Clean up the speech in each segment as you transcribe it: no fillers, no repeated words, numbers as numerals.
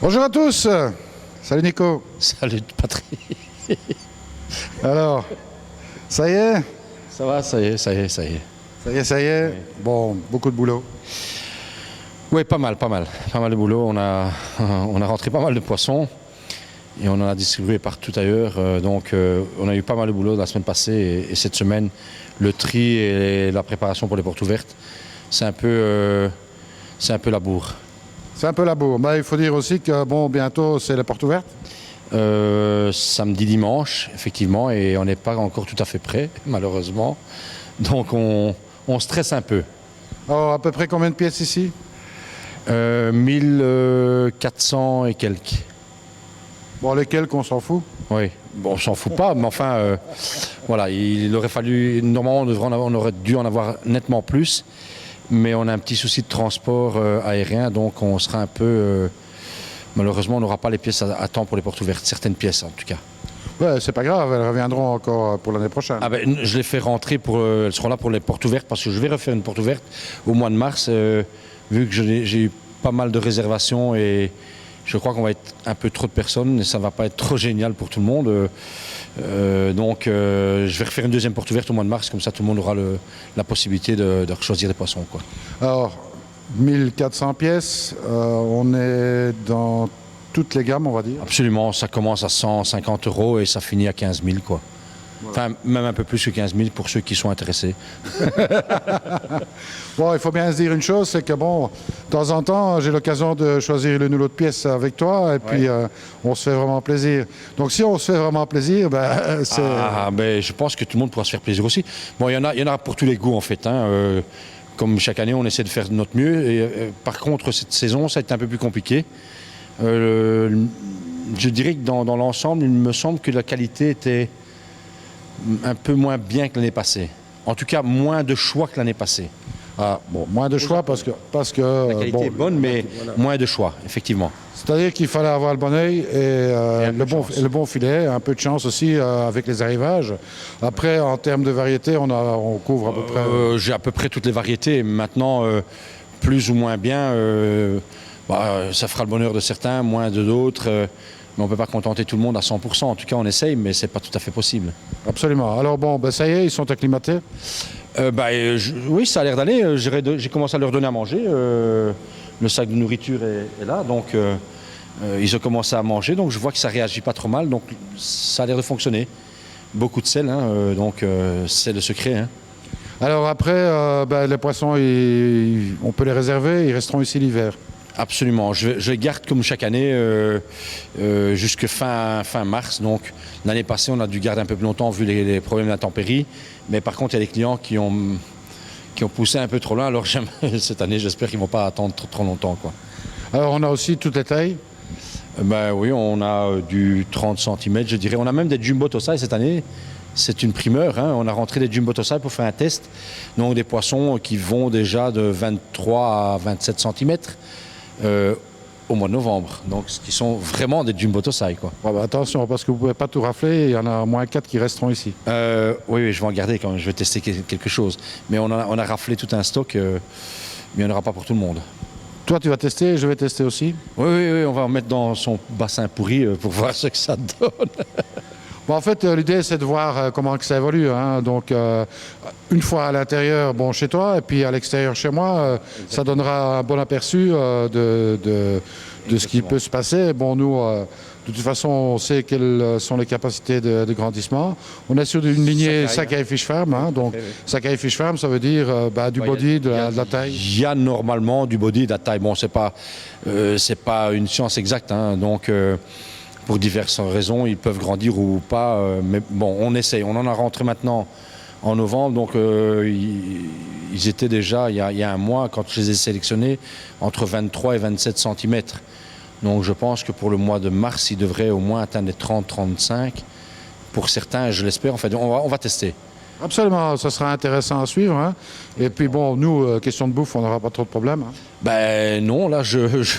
Bonjour à tous. Salut Nico. Salut Patrick. Alors, ça y est? Ça va, ça y est. Ça y est, ça y est. Oui. Bon, beaucoup de boulot. Oui, pas mal de boulot. On a rentré pas mal de poissons et on en a distribué partout ailleurs. Donc on a eu pas mal de boulot la semaine passée et cette semaine, le tri et la préparation pour les portes ouvertes, c'est un peu la bourre. C'est un peu la bourre. Il faut dire aussi que bon, bientôt c'est les portes ouvertes. Samedi, dimanche, effectivement, et on n'est pas encore tout à fait prêt, malheureusement. Donc on stresse un peu. Alors, à peu près combien de pièces ici? 1400 et quelques. Bon, lesquels qu'on s'en fout? Oui, bon, on s'en fout pas, mais enfin, voilà, il aurait fallu, normalement on aurait dû en avoir nettement plus, mais on a un petit souci de transport aérien, donc on sera un peu, malheureusement on n'aura pas les pièces à temps pour les portes ouvertes, certaines pièces en tout cas. Ouais, c'est pas grave, elles reviendront encore pour l'année prochaine. Ah ben, je les fais rentrer, elles seront là pour les portes ouvertes, parce que je vais refaire une porte ouverte au mois de mars, vu que j'ai eu pas mal de réservations et je crois qu'on va être un peu trop de personnes et ça ne va pas être trop génial pour tout le monde. Donc je vais refaire une deuxième porte ouverte au mois de mars, comme ça tout le monde aura la possibilité de choisir des poissons, quoi. Alors, 1400 pièces, on est dans toutes les gammes, on va dire. Absolument, ça commence à 150 € et ça finit à 15 000, quoi. Enfin, même un peu plus que 15 000 pour ceux qui sont intéressés. Bon, il faut bien se dire une chose, c'est que bon, de temps en temps, j'ai l'occasion de choisir l'une ou l'autre pièce avec toi, et puis on se fait vraiment plaisir. Donc si on se fait vraiment plaisir, c'est... Je pense que tout le monde pourra se faire plaisir aussi. Bon, il y en a pour tous les goûts en fait, hein. Comme chaque année, on essaie de faire de notre mieux. Et, par contre, cette saison, ça a été un peu plus compliqué. Je dirais que dans l'ensemble, il me semble que la qualité était un peu moins bien que l'année passée. En tout cas, moins de choix que l'année passée. Ah, bon, moins de choix parce que la qualité est bonne, mais voilà, moins de choix, effectivement. C'est-à-dire qu'il fallait avoir le bon œil et le bon filet, un peu de chance aussi avec les arrivages. Après, en termes de variété, on couvre à peu près... J'ai à peu près toutes les variétés. Maintenant, plus ou moins bien, ça fera le bonheur de certains, moins de d'autres. Mais on ne peut pas contenter tout le monde à 100%. En tout cas, on essaye, mais ce n'est pas tout à fait possible. Absolument. Alors bon, ça y est, ils sont acclimatés? Oui, ça a l'air d'aller. J'ai commencé à leur donner à manger. Le sac de nourriture est là, donc ils ont commencé à manger. Donc je vois que ça ne réagit pas trop mal. Donc ça a l'air de fonctionner. Beaucoup de sel, hein, donc c'est le secret. Hein. Alors après, les poissons, on peut les réserver, ils resteront ici l'hiver. Absolument. Je garde comme chaque année jusque fin mars. Donc l'année passée, on a dû garder un peu plus longtemps vu les problèmes d'intempéries. Mais par contre, il y a des clients qui ont poussé un peu trop loin. Alors cette année, j'espère qu'ils ne vont pas attendre trop longtemps, quoi. Alors on a aussi toutes les tailles? Oui, on a du 30 cm, je dirais. On a même des jumbo tosaï cette année. C'est une primeur, hein. On a rentré des jumbo tosaï pour faire un test. Donc des poissons qui vont déjà de 23 à 27 cm. Au mois de novembre, donc ce qui sont vraiment des jumbo tosaï, quoi. Attention, parce que vous ne pouvez pas tout rafler, il y en a au moins 4 qui resteront ici. Oui, je vais en garder quand même, je vais tester quelque chose. Mais on a raflé tout un stock, mais il n'y en aura pas pour tout le monde. Toi, tu vas tester, je vais tester aussi? Oui, on va en mettre dans son bassin pourri pour voir ce que ça donne. Bon, en fait, l'idée, c'est de voir comment que ça évolue, hein. Donc, une fois à l'intérieur, chez toi, et puis à l'extérieur, chez moi, ça donnera un bon aperçu de ce qui peut se passer. Bon, nous, de toute façon, on sait quelles sont les capacités de grandissement. On est sur une lignée Sakai Fish Farm, hein. Donc, Sakai Fish Farm, ça veut dire du body, de la taille. Il y a normalement du body, de la taille. Bon, c'est pas une science exacte, hein. Donc... pour diverses raisons, ils peuvent grandir ou pas, mais bon, on essaye. On en a rentré maintenant en novembre, donc ils étaient déjà, il y a un mois, quand je les ai sélectionnés, entre 23 et 27 cm. Donc je pense que pour le mois de mars, ils devraient au moins atteindre les 30-35. Pour certains, je l'espère, en fait, on va tester. Absolument, ça sera intéressant à suivre, hein. Et puis bon, nous, question de bouffe, on n'aura pas trop de problèmes, hein. Non, là,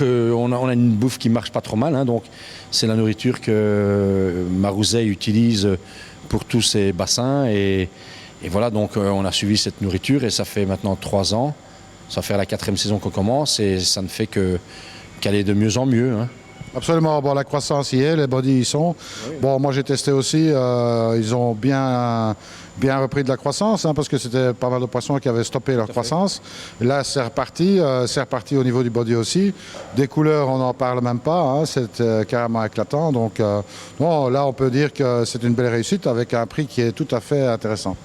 on a une bouffe qui marche pas trop mal, hein, donc c'est la nourriture que Marouzet utilise pour tous ses bassins. Et voilà, donc on a suivi cette nourriture et ça fait maintenant 3 ans. Ça fait la 4e saison qu'on commence et ça ne fait qu'aller de mieux en mieux, hein. Absolument. Bon, la croissance y est, les bodies y sont. Oui. Bon, moi j'ai testé aussi. Ils ont bien repris de la croissance, hein, parce que c'était pas mal de poissons qui avaient stoppé leur croissance. Là, c'est reparti au niveau du body aussi. Des couleurs, on n'en parle même pas. Hein, c'est carrément éclatant. Donc, bon, là, on peut dire que c'est une belle réussite avec un prix qui est tout à fait intéressant.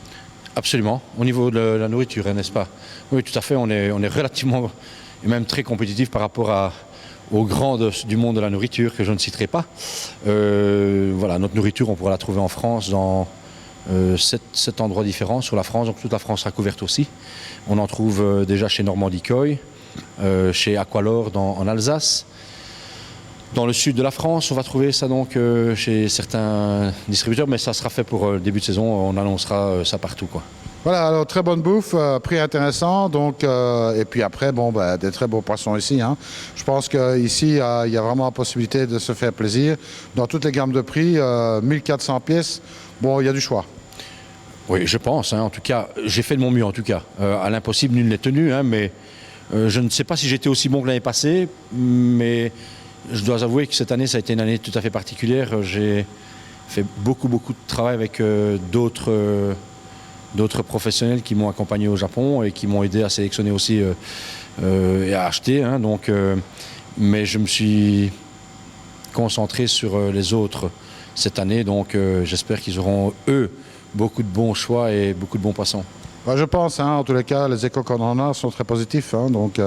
Absolument. Au niveau de la nourriture, n'est-ce pas? Oui, tout à fait. On est relativement et même très compétitif par rapport aux grands du monde de la nourriture que je ne citerai pas. Voilà, notre nourriture, on pourra la trouver en France dans 7 endroits différents sur la France, donc toute la France sera couverte aussi. On en trouve déjà chez Normandie Koi, chez Aqualor en Alsace. Dans le sud de la France, on va trouver ça donc chez certains distributeurs, mais ça sera fait pour le début de saison, on annoncera ça partout, quoi. Voilà, alors très bonne bouffe, prix intéressant, donc, et puis après, bon, des très beaux poissons ici. Hein. Je pense qu'ici, il y a vraiment la possibilité de se faire plaisir. Dans toutes les gammes de prix, 1400 pièces, bon, il y a du choix. Oui, je pense, hein, en tout cas, j'ai fait de mon mieux en tout cas. À l'impossible, nul n'est tenu, hein, mais je ne sais pas si j'étais aussi bon que l'année passée, mais je dois avouer que cette année, ça a été une année tout à fait particulière. J'ai fait beaucoup de travail avec d'autres professionnels qui m'ont accompagné au Japon et qui m'ont aidé à sélectionner aussi et à acheter. Hein, donc, mais je me suis concentré sur les autres cette année, donc j'espère qu'ils auront, eux, beaucoup de bons choix et beaucoup de bons poissons. Je pense, hein, en tous les cas, les échos qu'on en a sont très positifs. Hein, donc,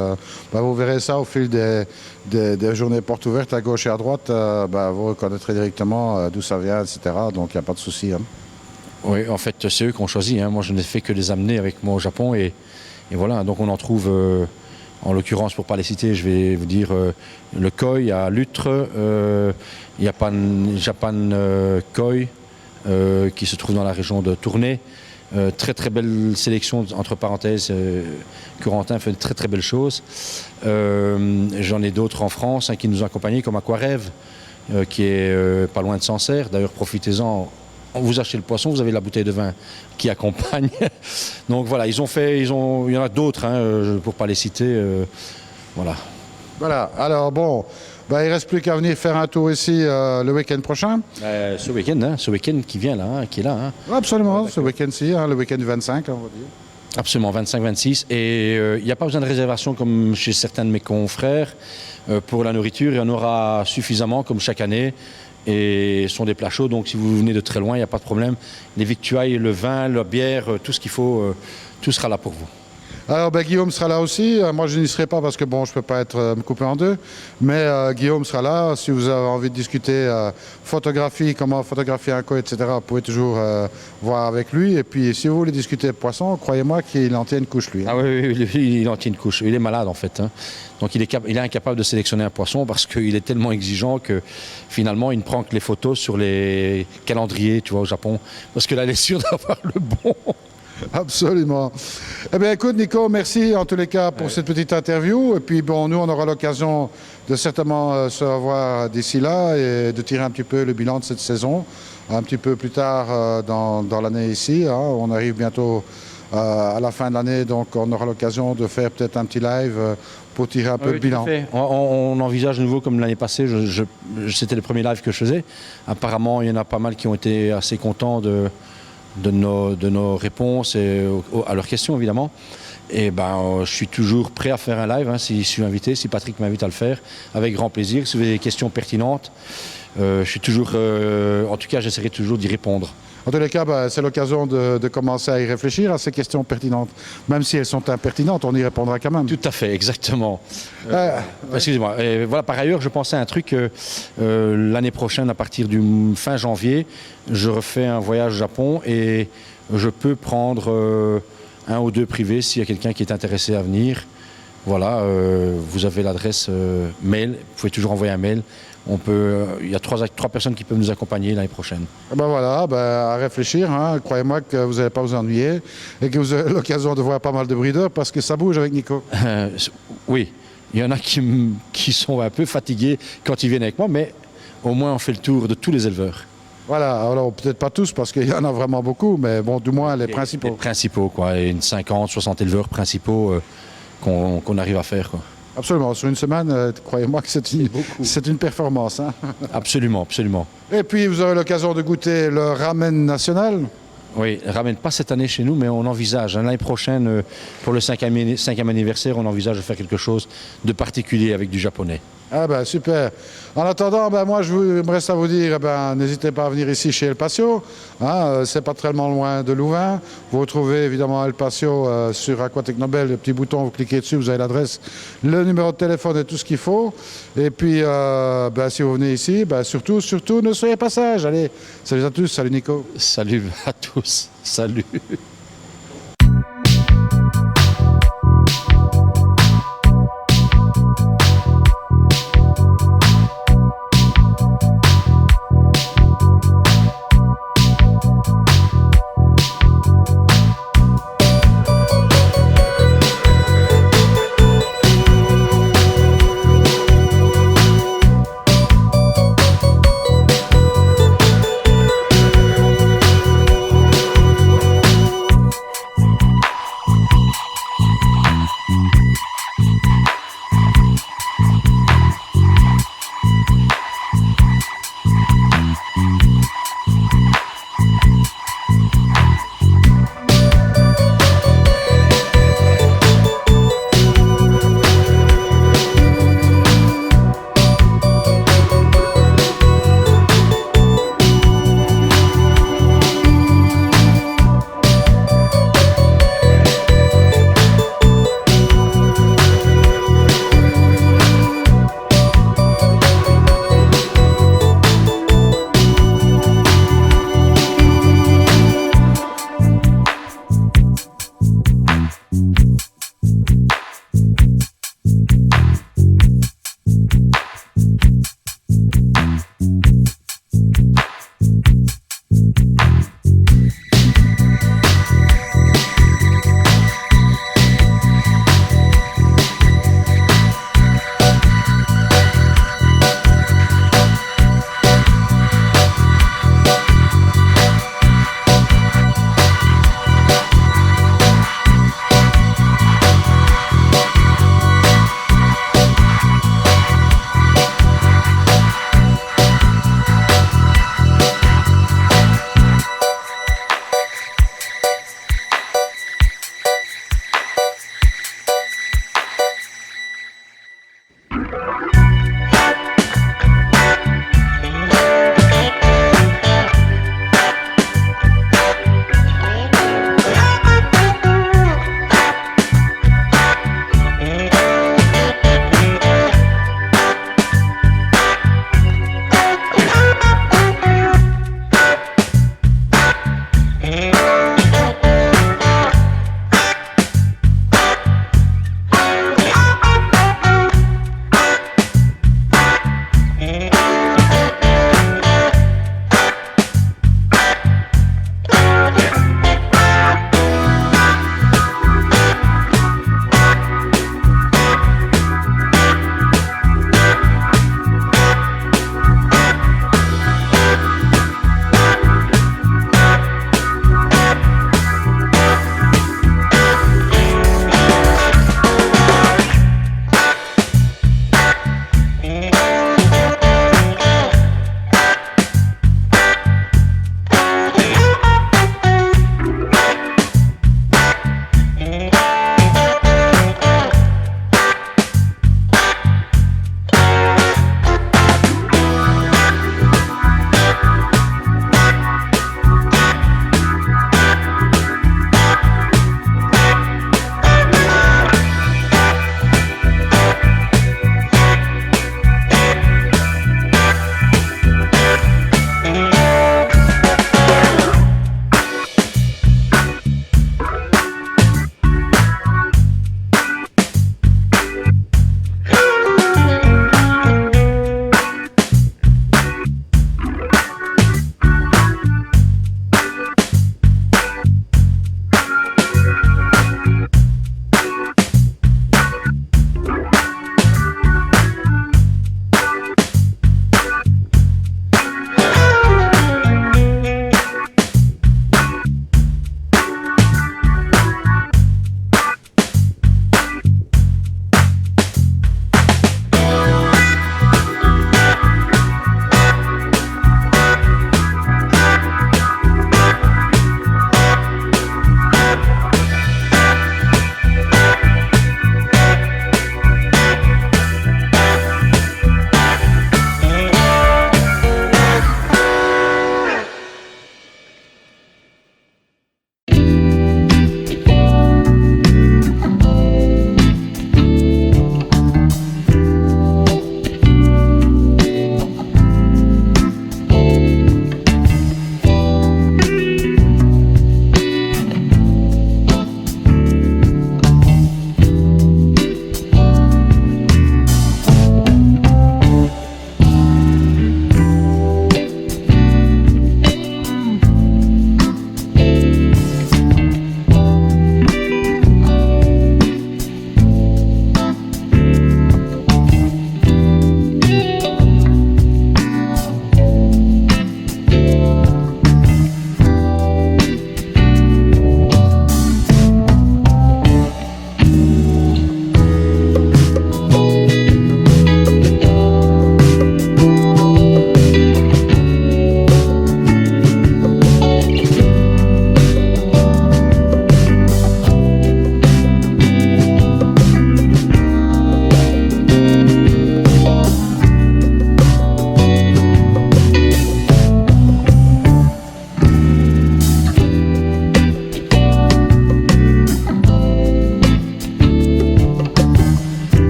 vous verrez ça au fil des journées portes ouvertes à gauche et à droite. Vous reconnaîtrez directement d'où ça vient, etc. Donc, il n'y a pas de souci. Hein. Oui, en fait, c'est eux qui ont choisi. Hein. Moi, je n'ai fait que les amener avec moi au Japon. Et voilà, donc on en trouve, en l'occurrence, pour ne pas les citer, je vais vous dire le koi à Lutre, Japan Koi, qui se trouve dans la région de Tournai. Très belle sélection, entre parenthèses, Corentin fait une très belle chose. J'en ai d'autres en France qui nous ont accompagnés, comme Aquarêve, qui est pas loin de Sancerre. D'ailleurs, profitez-en. Vous achetez le poisson, vous avez la bouteille de vin qui accompagne. Donc voilà, il y en a d'autres, hein, pour ne pas les citer. Voilà. Voilà, alors bon, il ne reste plus qu'à venir faire un tour ici le week-end prochain. Ce week-end qui vient là, hein, qui est là. Hein. Absolument, ce week-end-ci, hein, le week-end du 25, on va dire. Absolument, 25-26. Et il n'y a pas besoin de réservation comme chez certains de mes confrères pour la nourriture. Il y en aura suffisamment comme chaque année. Et ce sont des plats chauds, donc si vous venez de très loin, il n'y a pas de problème. Les victuailles, le vin, la bière, tout ce qu'il faut, tout sera là pour vous. Alors Guillaume sera là aussi, moi je n'y serai pas parce que bon, je ne peux pas me couper en deux, mais Guillaume sera là, si vous avez envie de discuter photographie, comment photographier un koi, etc., vous pouvez toujours voir avec lui, et puis si vous voulez discuter poisson, croyez-moi qu'il en tient une couche lui. Hein. Ah oui, il en tient une couche, il est malade en fait, hein. Donc il est incapable de sélectionner un poisson parce qu'il est tellement exigeant que finalement il ne prend que les photos sur les calendriers, tu vois, au Japon, parce que là il est sûr d'avoir le bon. Absolument. Eh bien, écoute, Nico, merci en tous les cas pour cette petite interview. Et puis, bon, nous, on aura l'occasion de certainement se revoir d'ici là et de tirer un petit peu le bilan de cette saison. Un petit peu plus tard dans l'année ici. Hein. On arrive bientôt à la fin de l'année, donc on aura l'occasion de faire peut-être un petit live pour tirer un peu le bilan. On envisage de nouveau comme l'année passée. C'était le premier live que je faisais. Apparemment, il y en a pas mal qui ont été assez contents de nos réponses et à leurs questions évidemment. Et je suis toujours prêt à faire un live, hein, si je suis invité, si Patrick m'invite à le faire, avec grand plaisir. Si vous avez des questions pertinentes, je suis toujours, en tout cas j'essaierai toujours d'y répondre. En tous les cas, c'est l'occasion de commencer à y réfléchir à ces questions pertinentes. Même si elles sont impertinentes, on y répondra quand même. Tout à fait, exactement. Excusez-moi. Voilà, par ailleurs, je pensais à un truc. L'année prochaine, à partir du fin janvier, je refais un voyage au Japon et je peux prendre un ou deux privés s'il y a quelqu'un qui est intéressé à venir. Voilà, vous avez l'adresse mail, vous pouvez toujours envoyer un mail. Il y a trois personnes qui peuvent nous accompagner l'année prochaine. Voilà, à réfléchir. Hein. Croyez-moi que vous n'allez pas vous ennuyer et que vous aurez l'occasion de voir pas mal de breeders parce que ça bouge avec Nico. Oui, il y en a qui sont un peu fatigués quand ils viennent avec moi, mais au moins on fait le tour de tous les éleveurs. Voilà, alors peut-être pas tous parce qu'il y en a vraiment beaucoup, mais bon, du moins les principaux. Les principaux, quoi, et une 50, 60 éleveurs principaux qu'on arrive à faire, quoi. Absolument, sur une semaine, croyez-moi que c'est une performance. Hein. Absolument, absolument. Et puis vous aurez l'occasion de goûter le ramen national. Oui, ramène pas cette année chez nous, mais on envisage. L'année prochaine, pour le 5e anniversaire, on envisage de faire quelque chose de particulier avec du japonais. Ah ben super. En attendant, ben moi il me reste à vous dire, ben n'hésitez pas à venir ici chez El Patio. Hein, c'est pas très loin de Louvain. Vous retrouvez évidemment El Patio sur Aquatec Nobel, le petit bouton, vous cliquez dessus, vous avez l'adresse, le numéro de téléphone et tout ce qu'il faut. Et puis ben, si vous venez ici, ben, surtout ne soyez pas sages. Allez, salut à tous, salut Nico. Salut à tous, salut.